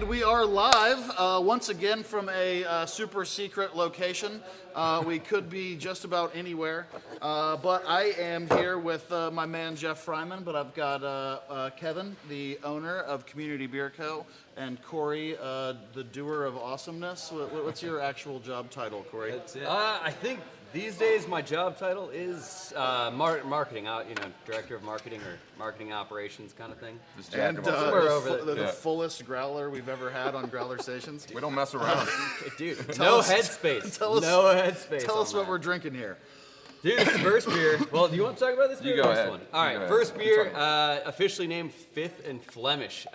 And we are live once again from a super secret location. We could be just about anywhere, but I am here with my man Jeff Fryman, but I've got Kevin, the owner of Community Beer Co., and Corey, the doer of awesomeness. What's your actual job title, Corey? That's it. I think these days my job title is marketing, director of marketing or marketing operations kind of thing. And over the fullest growler we've ever had on Growlersations. We don't mess around. Dude, Tell no us- headspace. tell us- No headspace. Tell us on what that. we're drinking here. Dude, it's the first beer. Well, do you want to talk about this beer? You go or this ahead. one? All right, You go first ahead. beer, officially named Fifth and Flemish.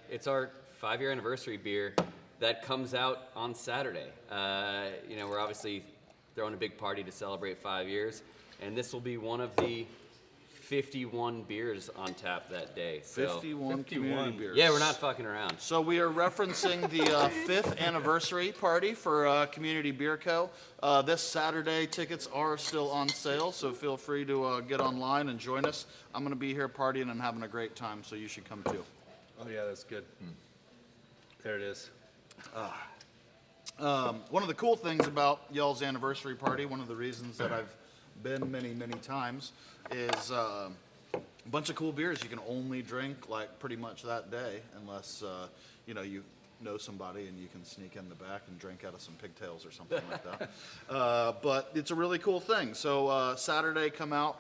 It's our 5-year anniversary beer that comes out on Saturday. We're obviously throwing a big party to celebrate 5 years, and this will be one of the 51 beers on tap that day. So, 51 community beers. yeah, we're not fucking around. So we are referencing the 5th anniversary party for Community Beer Co. This Saturday, tickets are still on sale, so feel free to get online and join us. I'm going to be here partying and having a great time, so you should come too. Oh yeah, that's good. There it is. One of the cool things about y'all's anniversary party, one of the reasons that I've been many, many times, is a bunch of cool beers you can only drink like pretty much that day, unless you know somebody and you can sneak in the back and drink out of some pigtails or something like that. But it's a really cool thing. So Saturday, come out.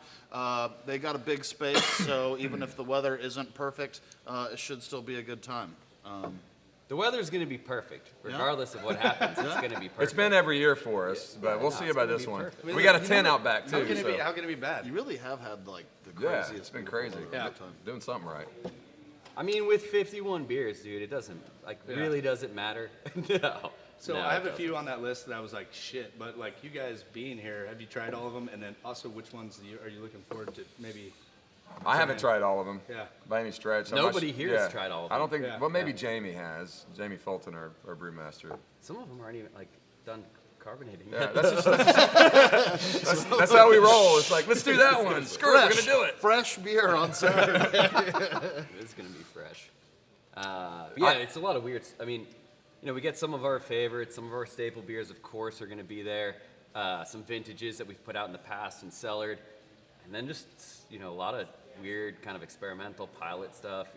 They got a big space, so even if the weather isn't perfect, it should still be a good time. The weather's going to be perfect, regardless of what happens. It's going to be perfect. It's been every year for us, but we'll see it's about gonna this be one. perfect. We got a 10 out back How too. can it be? so- How can it be bad? You really have had like the Yeah, craziest. it's been beautiful crazy. weather Yeah. all the time. Doing something right. I mean, with 51 beers, dude, it doesn't, really doesn't matter. No. So No, I have it a few doesn't. on that list that I was like, shit. But like you guys being here, have you tried all of them? And then also, which ones are you looking forward to? Maybe. I haven't tried all of them Yeah. by any stretch. Nobody here has tried all of I don't them. think. Yeah. Well, maybe Jamie has. Jamie Fulton, our brewmaster. Some of them aren't even, done carbonating Yeah, yet. that's how we roll. It's like, let's do that one. Screw it, we're gonna do it. Fresh beer on Saturday. It's going to be fresh. It's a lot of weird. I mean, we get some of our favorites, some of our staple beers, of course, are going to be there. Some vintages that we've put out in the past and cellared, and then just a lot of weird kind of experimental pilot stuff.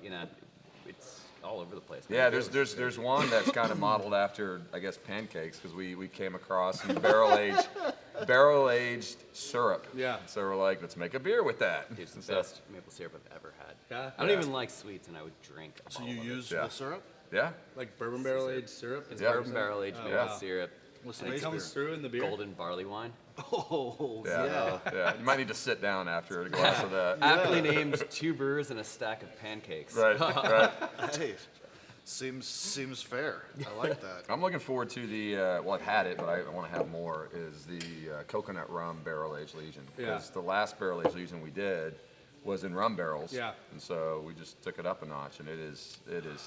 It's all over the place. Yeah, there's one that's kind of modeled after, I guess, pancakes, because we came across some barrel aged syrup. Yeah. So we're like, let's make a beer with that. It's the So- best maple syrup I've ever had. Yeah? I don't Yeah. even like sweets, and I would drink. So all you of it. use Yeah. the syrup? Yeah. Like bourbon barrel aged syrup? It's Yeah. bourbon barrel aged maple wow. syrup, What's the And it base comes beer? through in the beer. golden barley wine. Oh, Yeah. Yeah. You might need to sit down after a glass of that. Aptly named 2 brewers and a stack of pancakes. Right. Right. Hey, seems fair. I like that. I'm looking forward to the, well, I've had it, but I want to have more, is the coconut rum barrel aged Legion. Yeah. Because the last barrel aged Legion we did was in rum barrels. Yeah. And so we just took it up a notch, and it is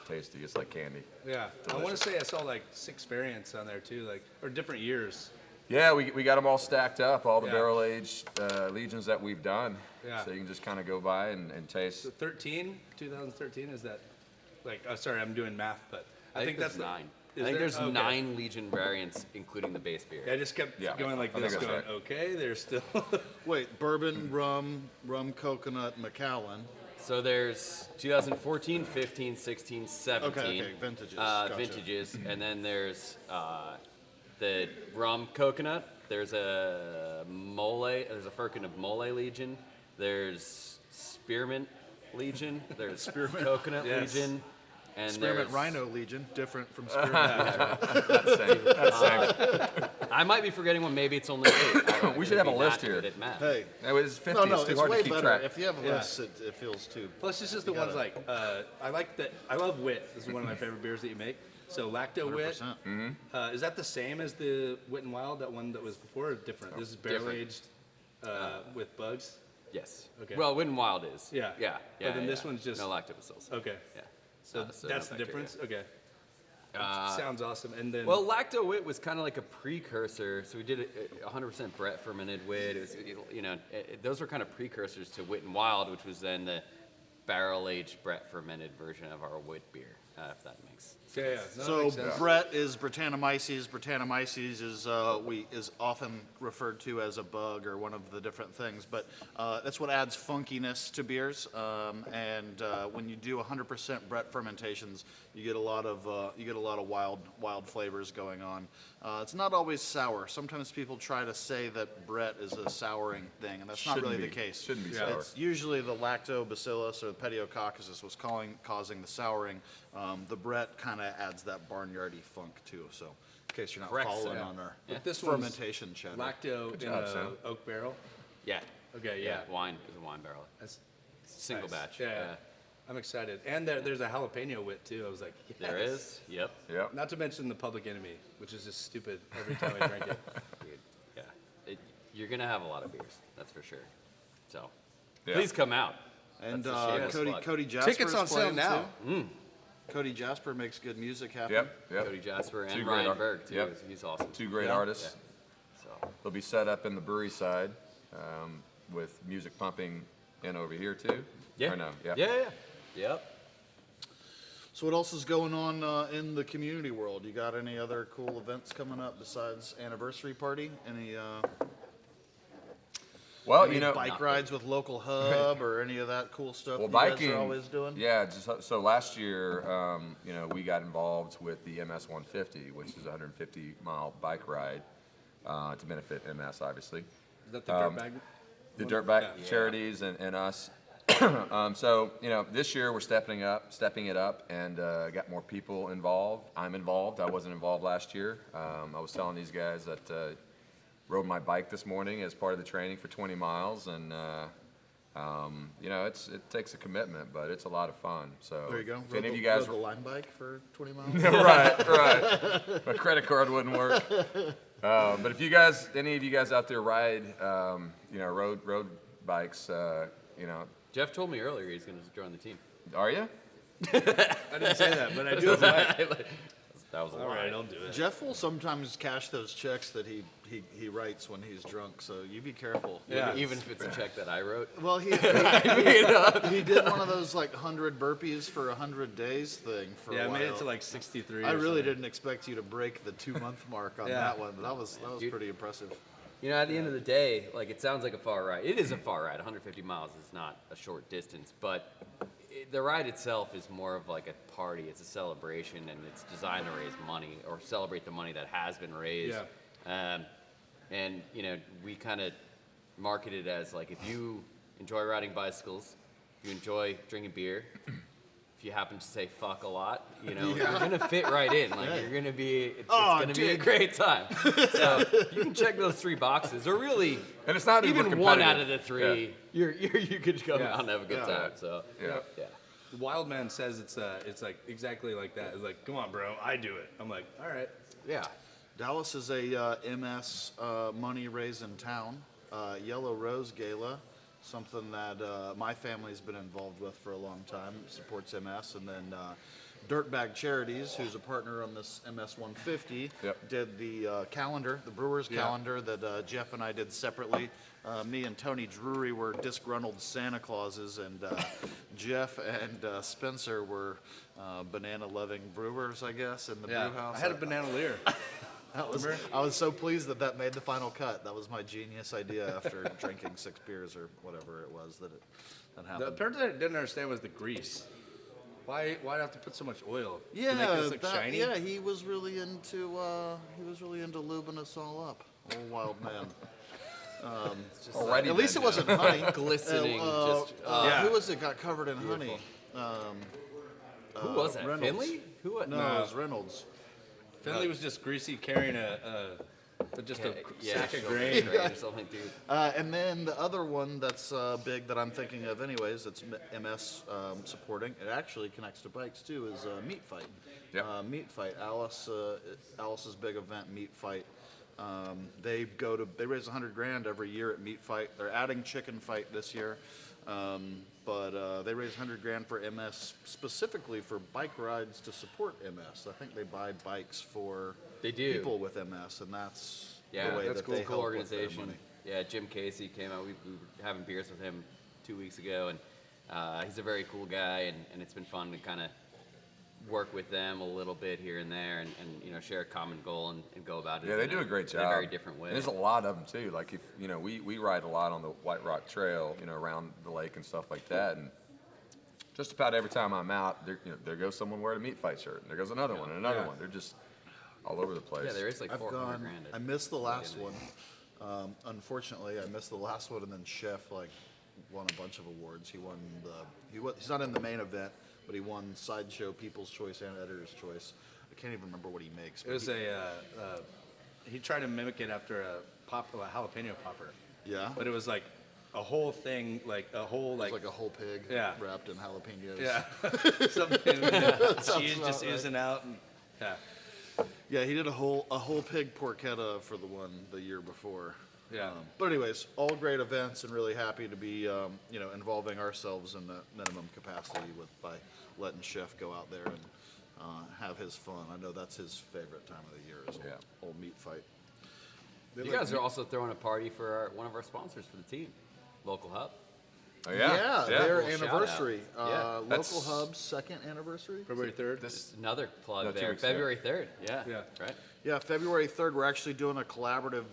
tasty. It's like candy. Yeah. I want Delicious. to say I saw like 6 variants on there too, or different years. Yeah, we got them all stacked up, all the Yeah. barrel aged Legions that we've done. Yeah. So you can just kind of go by and taste. So 2013, is that? Like, sorry, I'm doing math, but I think that's there's 9. Is I think there? there's Okay. 9 Legion variants, including the base beer. Yeah, I just kept Yeah, going like I think this, that's going, right. okay, there's still. Wait, bourbon, rum, coconut, Macallan. So there's 2014, 15, 16, 17. Okay, vintages. Gotcha. Vintages, and then there's the rum coconut. There's a firkin of mole Legion. There's spearmint Legion. There's coconut Yes. Legion. And Spearmint there's, Rhino Legion, different from Spearmint Legion. That's same. I might be forgetting one. Maybe it's only 8. I don't We should have a maybe list not here. good at math. Hey, It was 50. no, it's too it's hard way to keep better. track. If you have a Yeah. list, it feels too. Plus, it's just the ones like, I like that. I love Wit. This is one of my favorite beers that you make. So Lacto Wit. 100%. Is that the same as the Wit and Wild, that one that was before, or different? This is barrel aged with bugs. Yes. Okay. Well, Win and Wild is. Yeah. Yeah. But then yeah, this yeah. one's just- no lactobacillus. Okay. Yeah. So no that's the bacteria. difference. Okay. Sounds awesome. And then Well, Lacto Wit was kind of like a precursor. So we did a 100% Brett fermented wit. It was, those were kind of precursors to Wit and Wild, which was then the barrel aged Brett fermented version of our wit beer. if that makes sense. Yeah, yeah. No, that So makes sense. Brett is Brettanomyces. Brettanomyces is often referred to as a bug or one of the different things, but that's what adds funkiness to beers. And when you do 100% Brett fermentations, you get a lot of wild flavors going on. It's not always sour. Sometimes people try to say that Brett is a souring thing, and that's not Shouldn't really be. the case. Shouldn't be Yeah. sour. It's usually the lactobacillus or the pediococcus was causing the souring. The Brett kind of adds that barnyardy funk too. So, in case you're not Correct, following sir. on our But this one's fermentation cheddar. Lacto in job, a Sam. oak barrel. Yeah. Okay, yeah. Wine is a wine barrel. That's Single nice. batch. Yeah, I'm excited. And there's a jalapeno wit too. I was like, yes. There is. Yep. Yep. Not to mention the Public Enemy, which is just stupid every time I drink it. Dude, yeah. You're gonna have a lot of beers. That's for sure. So, Yeah. please come out. And That's a shameless plug. Cody Jasper Tickets on sale now. Cody Jasper makes good music happen. Yep. Cody Jasper and Two great Ryan art- Berg too. yep. He's awesome. Two great Yeah. artists. So They'll be set up in the brewery side with music pumping in over here too. yeah. Or no? Yeah. Yep. So what else is going on in the community world? You got any other cool events coming up besides anniversary party? Any Well, any you know, bike rides with local hub or any of that cool stuff well, you biking. guys are always doing? Yeah. So last year, you know, we got involved with the MS 150, which is a 150-mile bike ride to benefit MS, obviously. Is that the dirtbag? The Dirtbag Yeah. Charities and us. So you know, this year we're stepping it up, and got more people involved. I'm involved. I wasn't involved last year. I was telling these guys that rode my bike this morning as part of the training for 20 miles, and you know, it takes a commitment, but it's a lot of fun. So There you go. If any of you guys, rode the line bike for 20 miles. right. My credit card wouldn't work. But if you guys, any of you guys out there ride, you know, road bikes, you know, Jeff told me earlier he's gonna join the team. are you? I didn't say that, but I do have a That was a All lie. right, I'll do it. Jeff will sometimes cash those checks that he writes when he's drunk, so you be careful. Yeah. Even if it's a check that I wrote. Well, he did one of those like 100 burpees for 100 days thing for Yeah, a I while. made it to like 63. I or really something. didn't expect you to break the 2-month mark on Yeah. that one. That was Dude. pretty impressive. You know, at the end of the day, like it sounds like a far ride. It is a far ride. 150 miles is not a short distance, but the ride itself is more of like a party. It's a celebration, and it's designed to raise money or celebrate the money that has been raised. Yeah. And you know, we kind of market it as like if you enjoy riding bicycles, if you enjoy drinking beer, if you happen to say fuck a lot, you know, you're gonna fit right in. Like you're gonna be, it's gonna be a great time. So you can check those 3 boxes, or really, And it's not even even one out competitive. of the 3, you could come Yeah. out and have a good Yeah. time. So Yeah. yeah. Wildman says it's like exactly like that. It's like, come on, bro, I do it. I'm like, all right. Yeah. Dallas is a MS money raising town. Yellow Rose Gala, something that my family's been involved with for a long time, supports MS. And then Dirtbag Charities, who's a partner on this MS 150, Yep. did the calendar, the brewer's calendar that Jeff and I did separately. Me and Tony Drury were disgruntled Santa Clauses, and Jeff and Spencer were banana-loving brewers, I guess, in the Yeah, brew house. I had a banana leer. I was so pleased that made the final cut. That was my genius idea after drinking 6 beers or whatever it was that The happened. part that I didn't understand was the grease. Why do I have to put so much oil? Yeah, to make this look that- shiny? yeah, he was really into lubing us all up. Old wild man. Alrighty At least then, it wasn't honey. Glistening, just Yeah. Who was it got covered in honey? who was that? Reynolds. Finley? Who? What? No, it was Reynolds. Finley was just greasy carrying just a sack of sugar grain. or something, dude. And then the other one that's big that I'm thinking of anyways, that's MS supporting, it actually connects to bikes too, is Meat Fight. Yep. Meat Fight, Alice's big event, Meat Fight. They raise 100 grand every year at Meat Fight. They're adding Chicken Fight this year. But they raise 100 grand for MS, specifically for bike rides to support MS. I think they buy bikes for They do. people with MS, and that's Yeah, the way that's that cool. they Cool help with their organization. money. Yeah, Jim Casey came out. We were having beers with him 2 weeks ago, and he's a very cool guy, and it's been fun to kind of work with them a little bit here and there, and you know, share a common goal and go about it. Yeah, they do a great job. In a very different way. And there's a lot of them too. Like if you know, we ride a lot on the White Rock Trail, you know, around the lake and stuff like that. And just about every time I'm out, there goes someone wearing a meat fight shirt, and there goes another one, and another one. They're just all over the place. Yeah, there is like 400 grand. I missed the last one. Unfortunately, I missed the last one, and then Chef like won a bunch of awards. He won he's not in the main event, but he won Sideshow People's Choice and Editor's Choice. I can't even remember what he makes. It was he tried to mimic it after a jalapeno popper. Yeah. But it was like a whole thing, like a whole It's like a whole pig wrapped in jalapenos. yeah, something cheese just oozing out. And, yeah. Yeah, he did a whole pig porchetta for the one the year before. Yeah. But anyways, all great events, and really happy to be involving ourselves in the minimum capacity by letting Chef go out there and have his fun. I know that's his favorite time of the year is old meat fight. You guys are also throwing a party for one of our sponsors for the team, Local Hub. Oh yeah, their Cool anniversary. shout-out. Yeah. Local That's- Hub's second anniversary. February 3rd. Just another plug No, 2 there. weeks, yeah. February 3rd. Yeah. Yeah. Right. Yeah, February 3rd, we're actually doing a collaborative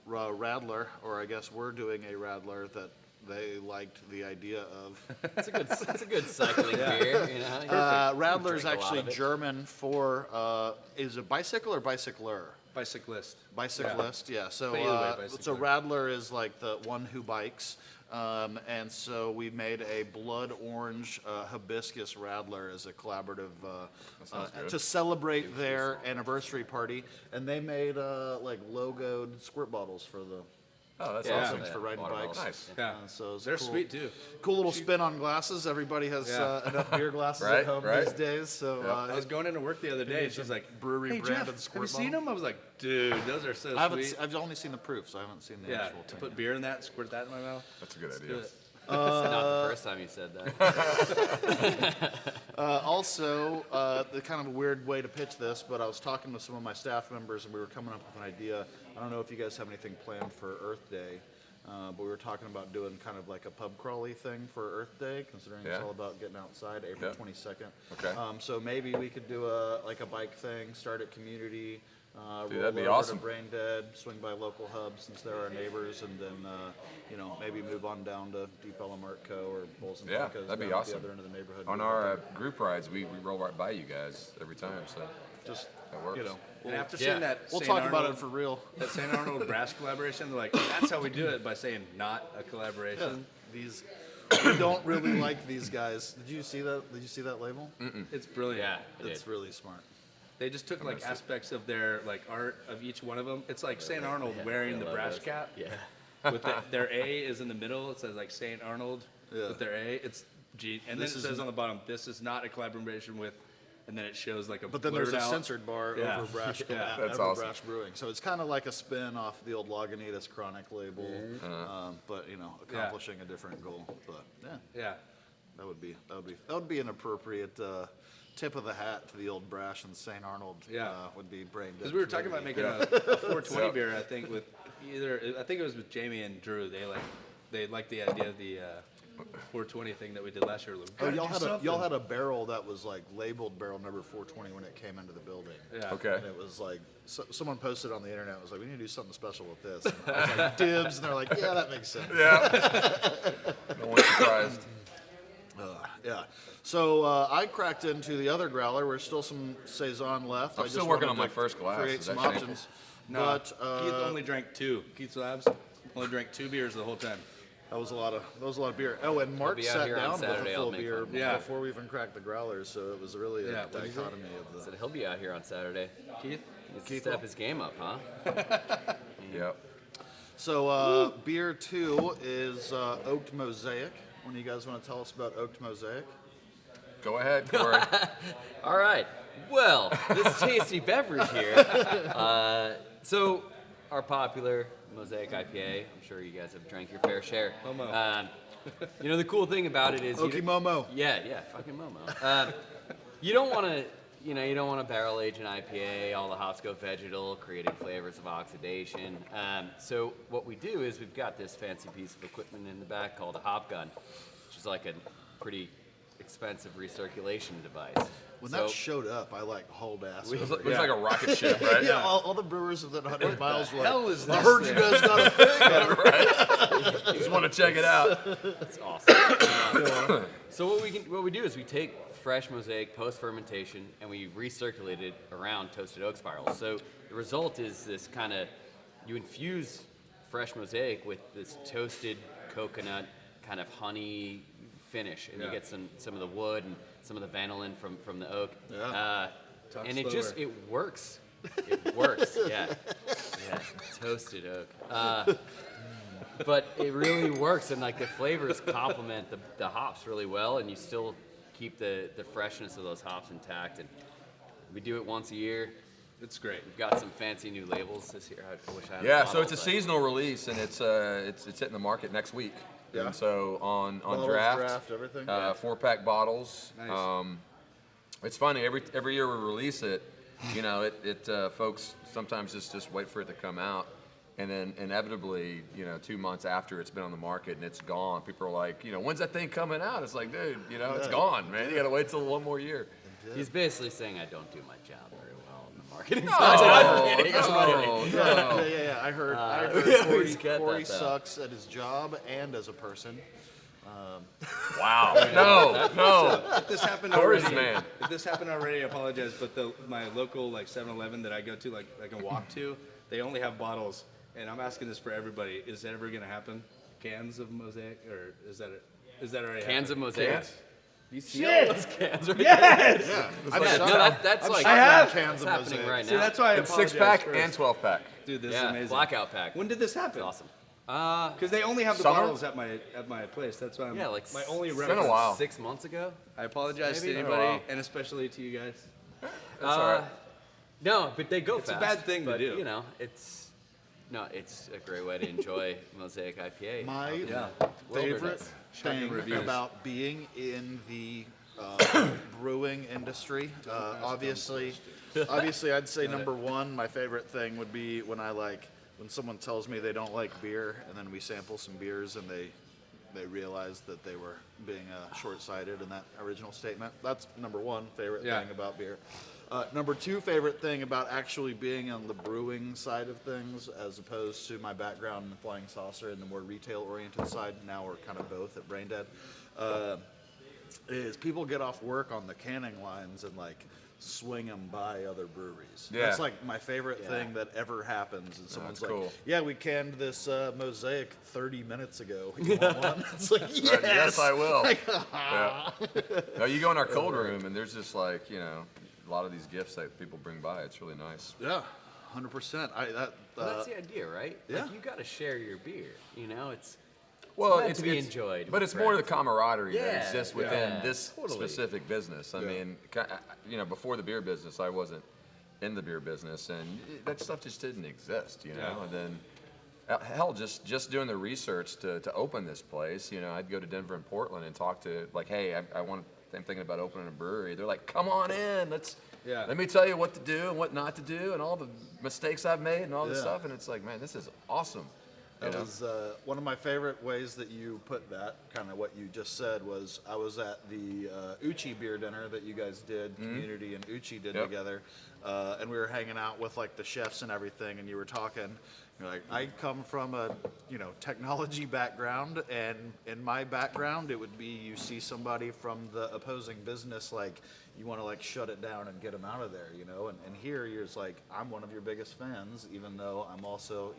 Radler, or I guess we're doing a Radler that they liked the idea of. It's a good cycling beer. You know. Radler is drink a lot actually of it. German for, is it bicycle or bicycler? Bicyclist. Bicyclist, yeah. So, But either way, so bicycler. Radler is like the one who bikes, and so we made a blood orange hibiscus Radler as a collaborative sounds good. to celebrate their anniversary party, and they made like logoed squirt bottles for the Oh, that's Yeah. awesome. for riding Water bikes. bottles. Nice. Yeah. So it's They're cool. sweet too. Cool little spin on glasses. Everybody has Yeah. enough beer glasses Right, at home right. these days. So I was going into work the other day. She's like, brewery "Hey branded Jeff, have squirt you seen bottle?" them?" I was like, "Dude, those are so sweet." I've only seen the proofs. I haven't seen the Yeah, actual to thing. put beer in that, squirt that in my mouth. That's a good Do idea. it. It's not the first time you said that. Also, the kind of a weird way to pitch this, but I was talking with some of my staff members, and we were coming up with an idea. I don't know if you guys have anything planned for Earth Day, but we were talking about doing kind of like a pub crawly thing for Earth Day, considering it's Yeah. all about getting outside, April Yeah. 22nd. Okay. So maybe we could do a bike thing, start at Community, Dude, roll that'd be over awesome. to Brain Dead, swing by Local Hub since they're our neighbors, and then maybe move on down to Deep Elamarco or Bulls and Yeah, Tacos that'd be down at awesome. the other end of the neighborhood. On our group rides, we roll right by you guys every time, so just that works. And after Yeah. seeing that, We'll St. talk about Arnold- it for real. That St. Arnold brass collaboration. They're like, that's how we do it by saying not a collaboration. These we don't really like these guys. Did you see that? Did you see that label? It's brilliant. Yeah. I It's did. really smart. They just took like aspects of their like art of each one of them. It's like St. Arnold wearing the brass logos. cap. Yeah. With their A is in the middle. It says like St. Arnold Yeah. with their A. It's G, and This then it is says n- on the bottom, "This is not a collaboration with," and then it shows like a. But then there's a blurred out- censored bar Yeah. over Brash, Yeah. That's over awesome. Brash Brewing. So it's kind of like a spin off the old Lagunitas Chronic label, but accomplishing a different goal. But yeah, Yeah. that would be an appropriate tip of the hat to the old Brash and St. Arnold. Yeah. Would be brain dead. Because we were talking about making a 420 Yeah. beer, I think, with I think it was with Jamie and Drew. They liked the idea of the 420 thing that we did last year. Like, Oh, "Gotta y'all do had something." a barrel that was like labeled barrel number 420 when it came into the building. Yeah. Okay. And it was like, someone posted on the internet, it was like, we need to do something special with this. And I was like, dibs, and they're like, yeah, that makes sense. No one's surprised. Yeah. So I cracked into the other growler. There's still some Saison left. I'm I still just working wanted on my to first glass. Create Is some that shameful? options. No, But Keith only drank 2. Keith Labs only drank 2 beers the whole time. that was a lot of beer. Oh, and Mark be out sat here on down with Saturday, a I'll full make beer fun. Yeah. before we even cracked the growlers. So it was really a Yeah, what is it? dichotomy of Said the. he'll be out here on Saturday. Keith? Needs to step his game up, huh? Yep. So beer 2 is Oaked Mosaic. One of you guys want to tell us about Oaked Mosaic? Go ahead, Corey. All right. Well, this tasty beverage here. So, our popular Mosaic IPA. I'm sure you guys have drank your fair share. Momo. The cool thing about it is Okie Momo. Yeah, fucking Momo. You don't want to barrel age an IPA. All the hops go vegetal, creating flavors of oxidation. So what we do is we've got this fancy piece of equipment in the back called a hop gun, which is like a pretty expensive recirculation device. When So- that showed up, I like hauled ass. It was, over it was like a rocket ship, right? Yeah, all the brewers within 100 miles were hell like, is I this heard thing?" you guys got a thing. Just want to check it out. That's awesome. So what we do is we take fresh Mosaic post fermentation and we recirculate it around toasted oak spirals. So the result is this kind of, you infuse fresh Mosaic with this toasted coconut kind of honey finish, and you get some of the wood and some of the vanillin from the oak. Yeah. Talk And slower. it works. It works. Yeah. Toasted oak. But it really works, and like the flavors complement the hops really well, and you still keep the freshness of those hops intact. And we do it once a year. It's great. We've got some fancy new labels this year. I wish I had. Yeah, a so it's a bottle, but- seasonal release, and it's hitting the market next week. Yeah. And so on Bottles, draft, everything. 4-pack bottles. Nice. It's funny every year we release it. You know, it folks sometimes just wait for it to come out, and then inevitably, 2 months after it's been on the market and it's gone, people are like, when's that thing coming out? It's like, dude, it's gone, man. You got to wait till one more year. He's basically saying I don't do my job very well in the marketing No, side. no. Yeah. I heard we Corey, get that, Corey though. sucks at his job and as a person. Wow. No. If this happened Corey's already, the man. if this happened already, I apologize. But my local 7-Eleven that I go to, I can walk to, they only have bottles. And I'm asking this for everybody: is that ever going to happen? Cans of Mosaic, or is that already Cans of happening? Mosaic. Cans? You see all those cans right Yes. Yeah, there? No, that's like I have. cans that's of happening Mosaic. right now. See, that's why I And apologize 6-pack first. and 12-pack. Dude, this is yeah, amazing. blackout pack. When did this happen? That's awesome. Because they only have the Summer? bottles at my place. That's why I'm Yeah, like my only been a reference. while. 6 months ago. I apologize Maybe? to Oh, anybody, wow. and especially to you guys. That's all right. No, but they go It's a fast. bad thing to but, do. It's a great way to enjoy Mosaic IPA. My Yeah. favorite Wilderness. thing reviews. about being in the brewing industry, obviously, I'd say number one, my favorite thing would be when someone tells me they don't like beer, and then we sample some beers, and they realize that they were being short-sighted in that original statement. That's number one favorite Yeah. thing about beer. Number two favorite thing about actually being on the brewing side of things, as opposed to my background in the Flying Saucer and the more retail-oriented side. Now we're kind of both at Brain Dead. Is people get off work on the canning lines and swing them by other breweries. Yeah. That's like my favorite thing that ever happens. And someone's that's like, cool. "Yeah, we canned this Mosaic 30 minutes ago. You want one?" It's like, yes, Right, yes, I will. Yeah. No, you go in our cold room, and there's just a lot of these gifts that people bring by. It's really nice. Yeah, 100%. Well, that's the idea, right? Yeah. Like, you got to share your beer. It's Well, meant to be enjoyed but with it's more the friends. camaraderie Yeah, that exists within yeah, this totally. specific business. I mean, before the beer business, I wasn't in the beer business, and that stuff just didn't exist, And then, hell, just doing the research to open this place, I'd go to Denver and Portland and talk to hey, I'm thinking about opening a brewery. They're like, come on in, let me tell you what to do and what not to do, and all the mistakes I've made and all this Yeah. stuff. And it's like, man, this is awesome. That was one of my favorite ways that you put that, kind of what you just said, was I was at the Uchi beer dinner that you guys did, Community and Uchi did Yep. together, and we were hanging out with the chefs and everything, and you were talking. You're like, I come from a technology background, and in my background, it would be you see somebody from the opposing business, you want to shut it down and get them out of there, and here you're just like, I'm one of your biggest fans, even though I'm also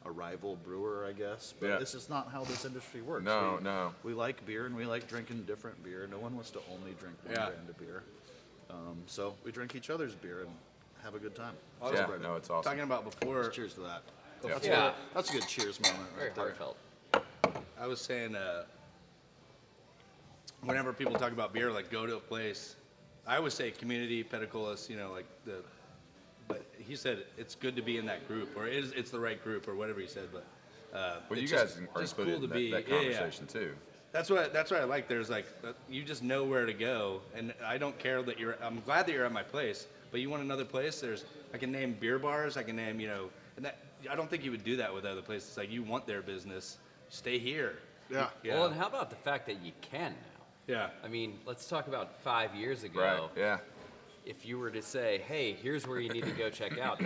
a rival brewer, I guess. But Yeah. this is not how this industry works. No. We like beer, and we like drinking different beer. No one wants to only drink one brand of beer. So we drink each other's beer and have a good time. Yeah, Celebrate it. no, it's awesome. Talking about before, Cheers to that. Yeah. That's, Yeah. that's a good cheers moment very right there. heartfelt. I was saying, whenever people talk about beer, go to a place, I always say community, Pedicolis, but he said it's good to be in that group, or it's the right group, or whatever he said. But Well, you it's guys just- are just included cool in to be. that Yeah, yeah. conversation too. That's what I like. There's you just know where to go, and I don't care that I'm glad that you're at my place, but you want another place. I can name beer bars. I can name and that I don't think you would do that with other places. You want their business, stay here. Yeah. Well, and how about the fact that you can now? Yeah. I mean, let's talk about 5 years ago. Right. Yeah. If you were to say, hey, here's where you need to go check out,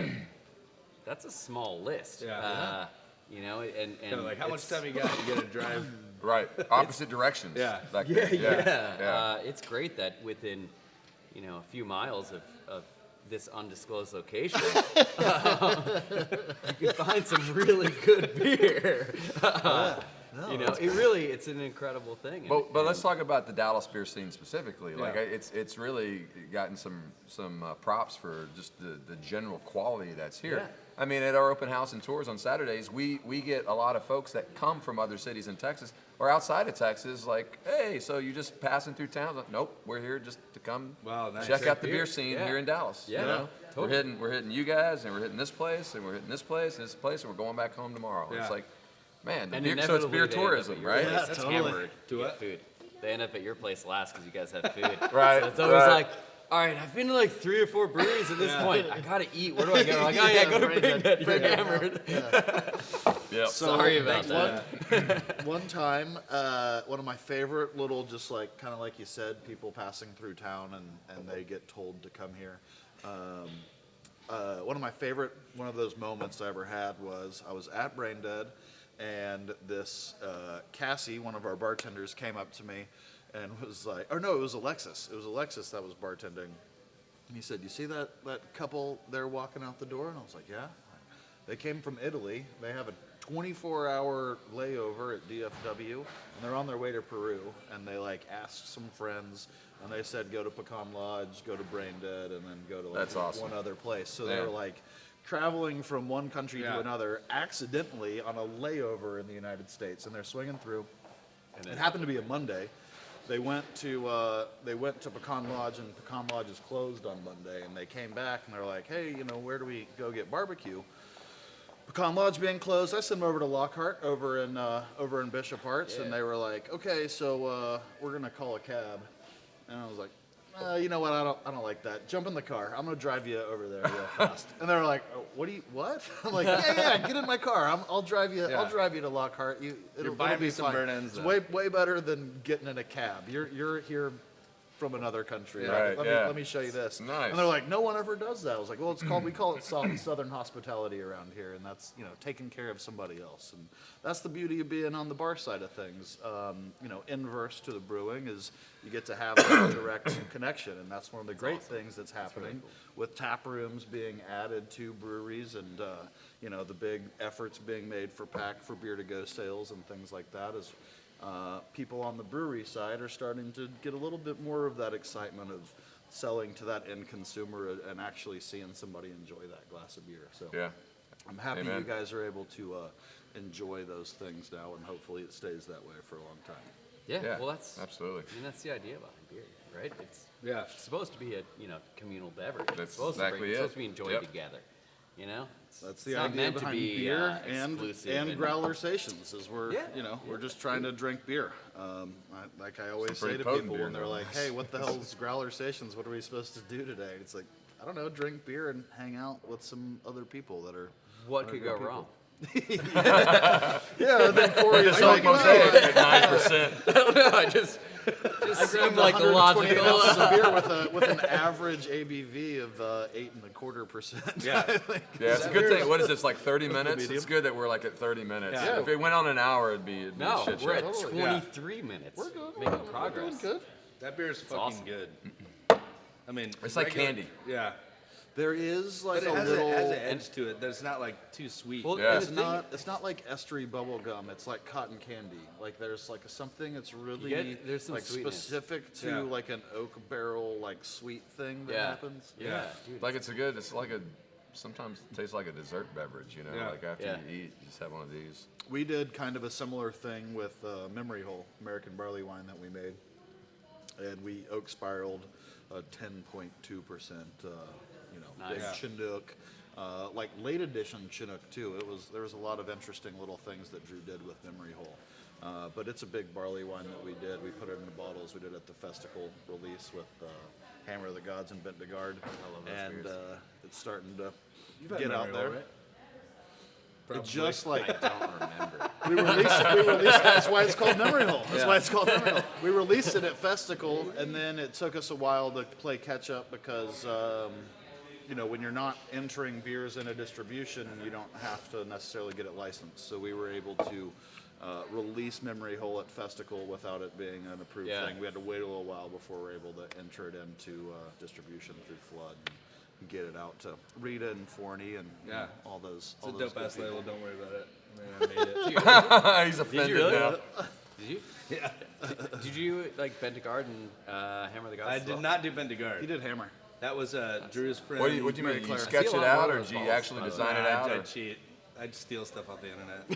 that's a small list. Yeah. You know, and Kind of like, how much it's- time you got? You got to drive. Right. Opposite directions. Yeah. Back Yeah, then. yeah. It's great that within, a few miles of this undisclosed location, you can find some really good beer. It's an incredible thing. But let's talk about the Dallas beer scene specifically. Like Yeah. it's really gotten some props for just the general quality that's here. Yeah. I mean, at our open house and tours on Saturdays, we get a lot of folks that come from other cities in Texas or outside of Texas. Like, hey, so you just passing through town? Like, nope, we're here just to come Wow, nice. check out the Beer. beer scene Yeah. here in Dallas. Yeah, you know? totally. We're hitting you guys, and we're hitting this place, and we're hitting this place, and this place, and we're going back home tomorrow. Yeah. It's like, man, And so it's beer inevitably they end up tourism, at your right? place Yeah, totally. hammered To to what? get food. They end up at your place last because you guys have food. Right, So it's always right. like, all right, I've been to like 3 or 4 breweries at this Yeah. point. I gotta eat. Where do I go? I'm like, oh yeah, go to Braindead. You're hammered. Yep. So Sorry about that. One time, one of my favorite little, just like kind of like you said, people passing through town and they get told to come here. One of my favorite, one of those moments I ever had was I was at Braindead, and this Cassie, one of our bartenders, came up to me and was like, or no, it was Alexis. It was Alexis that was bartending. And he said, "You see that couple there walking out the door?" And I was like, "Yeah." They came from Italy. They have a 24-hour layover at DFW, and they're on their way to Peru. And they like asked some friends, and they said go to Pecan Lodge, go to Braindead, and then go to like That's awesome. one other place. So they Yeah. were like traveling from one country Yeah. to another accidentally on a layover in the United States, and they're swinging through. It happened to be a Monday. They went to Pecan Lodge, and Pecan Lodge is closed on Monday. And they came back and they're like, "Hey, where do we go get barbecue?" Pecan Lodge being closed, I sent them over to Lockhart over in Bishop Arts, and they were like, "Okay, so we're gonna call a cab." And I was like, "You know what? I don't like that. Jump in the car. I'm gonna drive you over there real fast." And they were like, "Oh, what?" I'm like, "Yeah, get in my car. I'll drive you. Yeah. I'll drive you to Lockhart. It'll buying be me some fine. burn-ins It's then." way better than getting in a cab. You're here from another country. Yeah. Right, yeah. Let me show you this." Nice. And they're like, "No one ever does that." I was like, "Well, we call it Southern hospitality around here, and that's taking care of somebody else, and that's the beauty of being on the bar side of things. Inverse to the brewing is you get to have that direct connection, and that's one of the great things that's happening with tap rooms being added to breweries, and the big efforts being made for beer to go sales and things like that is. People on the brewery side are starting to get a little bit more of that excitement of selling to that end consumer and actually seeing somebody enjoy that glass of beer. So Yeah. I'm happy Amen. you guys are able to enjoy those things now, and hopefully it stays that way for a long time. Yeah, Yeah, well, that's absolutely. that's the idea behind beer, right? It's Yeah. supposed to be a communal beverage. That's It's supposed exactly it's it. supposed to be enjoyed Yep. together. That's It's the not idea meant to behind be beer exclusive and Growlersations is we're Yeah. we're just trying to drink beer. Like I always Some say pretty to potent people beer when they're going like, on. "Hey, what the hell's Growlersations? What are we supposed to do today?" It's like, I don't know, drink beer and hang out with some other people that are. What are could good go people. wrong? Yeah, and then Corey is like, Mosaic at 9%. I just seemed like the 128 logical. ounces of beer with an average ABV of 8.25%. Yeah. Yeah, it's a good thing. What is this, like 30 minutes? medium. It's good that we're like at 30 minutes. Yeah. If it went on an hour, it'd be a No, shit show. we're at Totally. 23 minutes. We're good. Making We're progress. doing good. That beer is fucking awesome. good. I mean, It's like candy. Yeah. There is like But it a has, little. has an edge to it that's not like too sweet. Well, Yeah. and the It's thing- not. It's not like estery bubble gum. It's like cotton candy. Like there's like something that's really there's some like sweetness. specific to Yeah. like an oak barrel like sweet thing that Yeah. happens. Yeah, dude. Like it's like sometimes it tastes like a dessert beverage, Yeah. Like after Yeah. you eat, you just have one of these. We did kind of a similar thing with Memory Hole American barley wine that we made, and we oak spiraled 10.2%. Nice. Big Yeah. Chinook, like late edition Chinook too. There was a lot of interesting little things that Drew did with Memory Hole. But it's a big barley wine that we did. We put it in the bottles. We did it at the Festival release with Hammer of the Gods and Bentagard. I love those And beers. it's starting to You've had get out Memory there. Hole, right? It just like I don't remember. we released. That's why it's called Memory Hole. That's why it's called Memory Hole. We released it at Festival, and then it took us a while to play catch up because, when you're not entering beers in a distribution, you don't have to necessarily get it licensed. So we were able to release Memory Hole at Festival without it being an approved thing. We had to wait a little while before we were able to enter it into distribution through Flood and get it out to Rita and Forney and all those. It's a all those dope ass good people. label. Don't worry about it. I mean, I made it. He's offended really? now. Did you? Yeah. Did you like Bentegard and Hammer the Gods? I as well? did not do Bentegard. He did Hammer. That was Drew's friend. What do you mean? You Claire. sketch I see a it lot of out, or Rollers do you balls, actually by the design Nah, it out? I'd cheat. I'd steal stuff off the internet.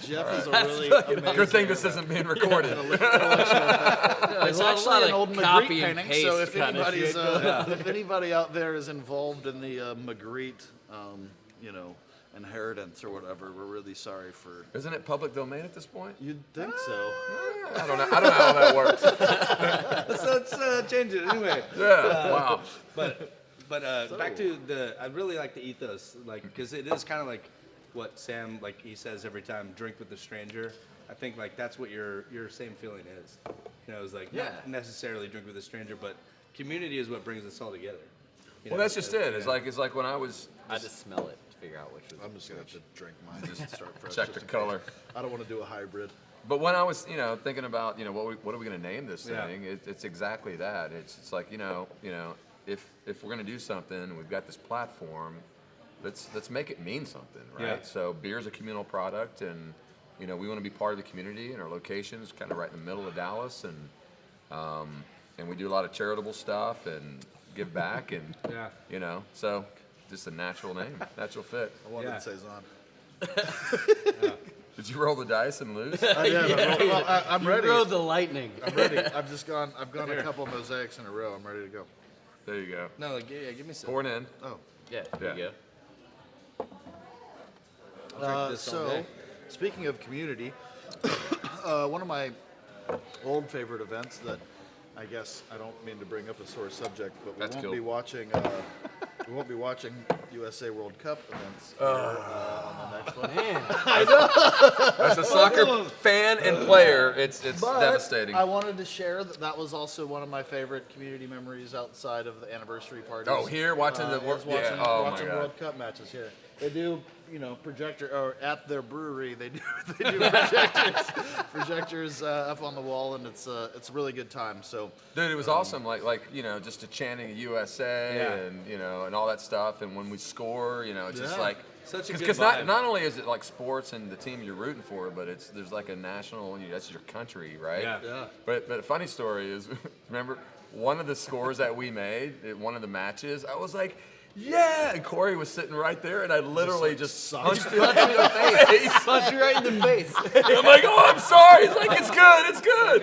Jeff is a really amazing. Good thing this isn't being recorded. It's There's a lot actually an of old copy Magritte and painting, so if paste kinda anybody's shit going if anybody out there is involved in the Magritte, inheritance or whatever, we're really sorry for. Isn't it public domain at this point? You'd think so. I don't know. I don't know how that works. Let's change it anyway. Yeah. Wow. But back to I really like the ethos, like, because it is kind of like what Sam, like he says every time, drink with a stranger. I think like that's what your same feeling is. It's like not necessarily drink with a stranger, but community is what brings us all together. Well, that's just it. It's like when I was I had to smell it to figure out which was. I'm just gonna have to drink mine. Just start fresh. check just the in color. case. I don't want to do a hybrid. But when I was, thinking about, what are we going to name this Yeah. thing? It's exactly that. It's like, if we're going to do something, we've got this platform. Let's make it mean something, right? Yeah. So beer's a communal product, and we want to be part of the community. And our location is kind of right in the middle of Dallas, and we do a lot of charitable stuff and give back, and so just a natural name, natural fit. I wanted Yeah. to say Zon. Did you roll the dice and lose? I did. I'm ready. Rode the lightning. I'm ready. I've gone a couple of mosaics in a row. I'm ready to go. There you go. No, like, yeah, give me some. Pouring in. Oh. Yeah, there you go. This all So, day. speaking of community, one of my old favorite events that I guess I don't mean to bring up a sore subject, but we That's won't cool. be watching. We won't be watching USA World Cup events here, on the next one. Man, As a soccer fan and player, it's But devastating. I wanted to share that was also one of my favorite community memories outside of the anniversary parties. Oh, here watching the was World- yeah, watching, oh my watching God. World Cup matches here. They do, projector or at their brewery. They do projectors up on the wall, and it's a really good time. So Dude, it was awesome. Like just a chanting USA Yeah. and all that stuff. And when we score, it's just Yeah. like Such a good because vibe. not only is it like sports and the team you're rooting for, but there's like a national. That's your country, right? Yeah. But a funny story is, remember one of the scores that we made at one of the matches? I was like, yeah, and Corey was sitting right there, and I literally just punched him in the face. punch you right in the face. I'm like, oh, I'm sorry. He's like, it's good.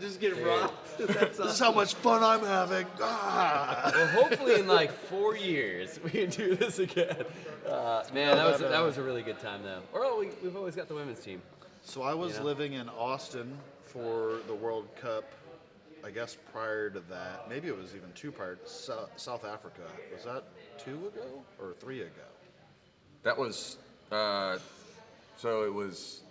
Just get rocked. That's this is how much fun I'm having. Ah. Well, hopefully in like 4 years we can do this again. Man, that was a really good time though. We've always got the women's team. So I was living in Austin for the World Cup. I guess prior to that, maybe it was even two prior. South Africa, was that 2 ago or 3 ago? That was, so it was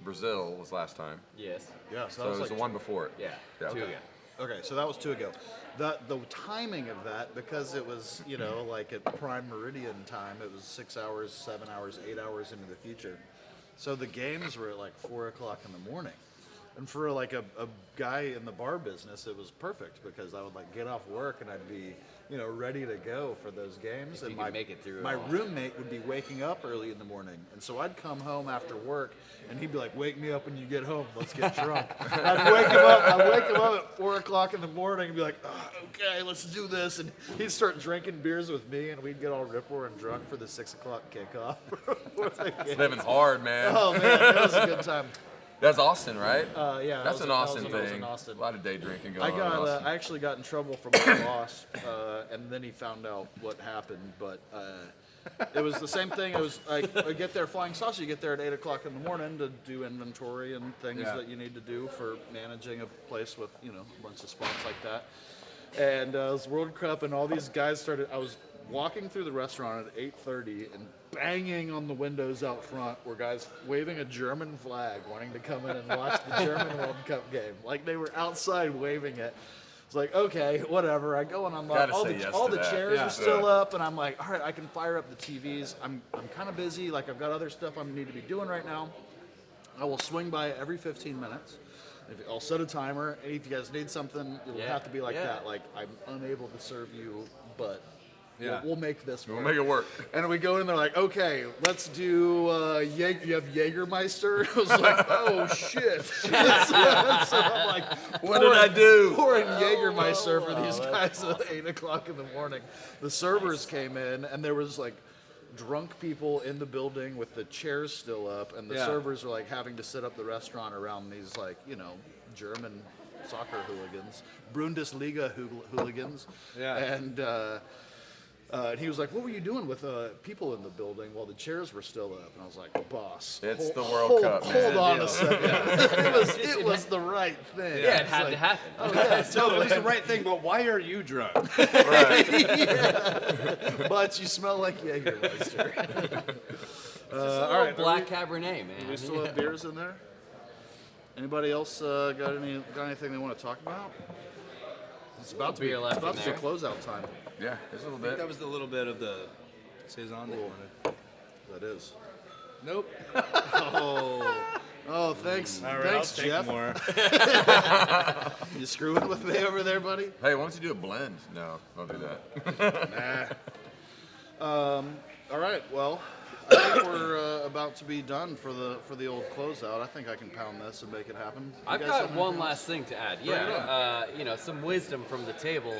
Brazil was last time. Yes. Yeah, So it was the one before it. Yeah. Yeah, 2 okay. ago. Okay, so that was 2 ago. The timing of that, because it was, like at prime meridian time, it was 6 hours, 7 hours, 8 hours into the future. So the games were at like 4 o'clock in the morning. And for like a guy in the bar business, it was perfect because I would like get off work and I'd be, ready to go for those games. If And you could make it through it my all. roommate would be waking up early in the morning. And so I'd come home after work and he'd be like, wake me up when you get home, let's get drunk. And I'd wake him up at 4 o'clock in the morning and be like, okay, let's do this. And he'd start drinking beers with me and we'd get all rip-roaring drunk for the 6 o'clock kickoff. For the game. Living hard, man. Oh man, that was a good time. That's Austin, right? Yeah, That's that an was Austin when I was thing. in Austin. A lot of day drinking I going on. in got, Austin. I actually got in trouble from my boss, and then he found out what happened. But it was the same thing. It was like I get there flying saucer. You get there at 8 o'clock in the morning to do inventory and things Yeah. that you need to do for managing a place with a bunch of spots like that. And it was World Cup, and all these guys started. I was walking through the restaurant at 8:30 and banging on the windows out front were guys waving a German flag, wanting to come in and watch the German World Cup game. Like they were outside waving it. It's like, okay, whatever. I go and I'm like, Gotta say yes all to the that. chairs Yeah. are still up, and I'm like, all right, I can fire up the TVs. I'm kind of busy. Like I've got other stuff I need to be doing right now. I will swing by every 15 minutes. I'll set a timer. If you guys need something, it'll Yeah, have to be like yeah. that. Like I'm unable to serve you, but Yeah. we'll make this work. We'll make it work. And we go in there like, okay, let's do, you have Jägermeister? I was like, oh, shit. so I'm like, What did I do? pouring Jägermeister for these guys at 8 o'clock in the morning. The servers came in, and there was like drunk people in the building with the chairs still up, and the Yeah. servers were like having to set up the restaurant around these like, German soccer hooligans, Bundesliga hooligans. Yeah. And he was like, what were you doing with people in the building while the chairs were still up? And I was like, boss. It's hold- the World hold- Cup, Hold man. on a second. it was the right thing. Yeah, it It's had like, to happen. Oh, yeah, No, it totally. was the right thing, but why are you drunk? But you smell like Jägermeister. All right, black Cabernet, man. Do we still have beers in there? Anybody else got anything they want to talk about? It's about to be beer left in there. closeout time. Yeah, there's a little I think bit. that was the little bit of the saison that you wanted. That is. Nope. Oh, thanks. All right, Thanks, I'll take Jeff. more. You screwing with me over there, buddy? Hey, why don't you do a blend? No, don't do that. All right. Well, I think we're about to be done for the old closeout. I think I can pound this and make it happen. You I've guys got have one anything last thing to add. it Yeah, some wisdom from the table.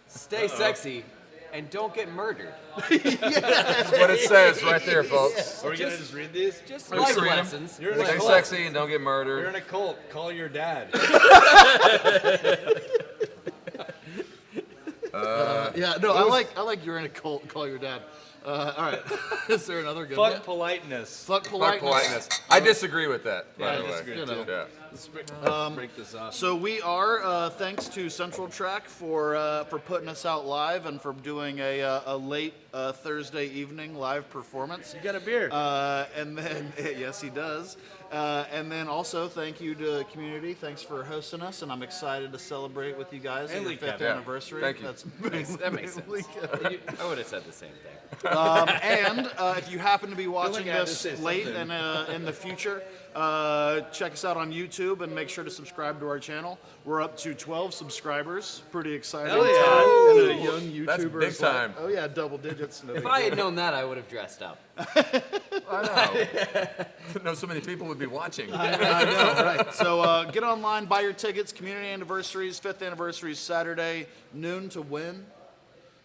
Stay sexy and don't get murdered. That's what it says right there, folks. Are we gonna just read these? Just Let's life read 'em. lessons. You're in a Stay cult. sexy and don't get You're murdered. in a cult. Call your dad. Yeah. No, I like you're in a cult. Call your dad. All right. Is there another good one? Fuck politeness. Fuck Fuck politeness. politeness. I disagree with that, by Yeah, the I way. disagree You know. too. Yeah. Let's break this off. So we are, thanks to Central Track for putting us out live and for doing a late Thursday evening live performance. You got a beer. And then, yes, he does. And then also, thank you to the community. Thanks for hosting us, and I'm excited to celebrate with you guys And on your Lee 5th Kevin. anniversary. Thank you. That's That makes sense. Lee Kevin. I would have said the same thing. And if you happen to be watching like I had to this say late something. in the future, check us out on YouTube and make sure to subscribe to our channel. We're up to 12 subscribers. Pretty exciting Hell yeah. time. And a young YouTuber. That's big time. Oh yeah, double digits. No If big I deal. had known that, I would have dressed up. I know. Didn't know so many people would be watching. I know, right? So get online, buy your tickets. Community anniversaries, 5th anniversaries, Saturday, noon to when?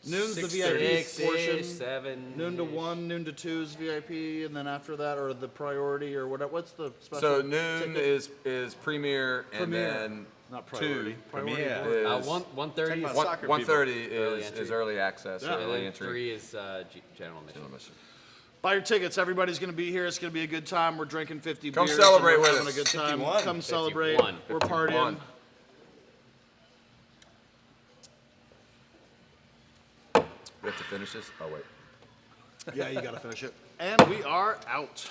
Noon's the VIP 6-ish, portion. 7. Noon to 1, noon to 2 is VIP, and then after that, or the priority, or whatever. What's the special? So noon ticket? is premiere, and Premiere. then Not priority. 2 Priority Premiere. board. is 1:30 about is soccer 1:30 Early is entry. early access, Yeah. or early and entry. 3 is general admission. Buy your tickets. Everybody's going to be here. It's going to be a good time. We're drinking 50 Come beers. celebrate and we're with having us. a good time. 51. Come celebrate. 51. We're partying. 51. We have to finish this? Oh, wait. Yeah, you got to finish it. And we are out.